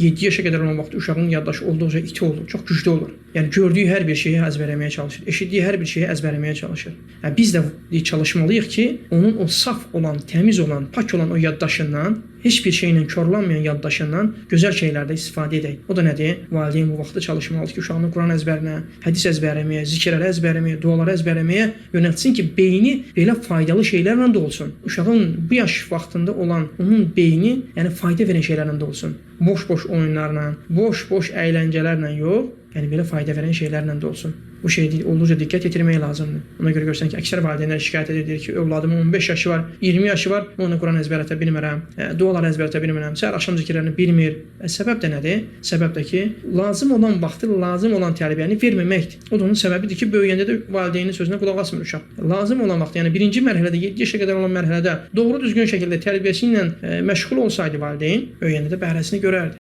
7 yaşa qədər olan vaxtda uşağın yaddaşı olduqca iti olur, çox güclü olur. Yəni gördüyü hər bir şeyi əzbərləməyə çalışır, eşitdiyi hər bir şeyi əzbərləməyə çalışır. Yəni biz də çalışmalıyıq ki, onun o saf olan, təmiz olan, pak olan o yaddaşından, heç bir şeylə korlanmayan yaddaşından gözəl şeylərdə istifadə edək. O da nədir? Valideyn bu vaxtda çalışmalıdır ki, uşağını Quran əzbərinə, hədis əzbərləməyə, zikirləri əzbərləməyə, duaları əzbərləməyə yönəltsin ki, beyni belə faydalı şeylərlə dolsun. Uşağın bu yaş vaxtında olan onun beyni, yəni fayda verən şeylərlə dolsun. Boş-boş oyunlarla, boş-boş əyləncələrlə yox, yəni belə fayda verən şeylərlə də olsun. Bu şeydə olduqca diqqət yetirmək lazımdır. Ona görə görürsən ki, əksər valideynlər şikayət edir ki, övladımın 15 yaşı var, 20 yaşı var, mən onu Quran əzbərlədə bilmirəm, duaları əzbərlədə bilmirəm, səhər axşam zikirlərini bilmir. Səbəb də nədir? Səbəb də ki, lazım olan vaxtı, lazım olan tərbiyəni verməməkdir. O da onun səbəbidir ki, böyüyəndə də valideynin sözünə qulaq asmır uşaq. Lazım olan vaxt, yəni birinci mərhələdə, 7 yaşa qədər olan mərhələdə doğru düzgün şəkildə tərbiyəsi ilə məşğul olsaydı valideyn, böyüyəndə də bəhrəsini görərdi.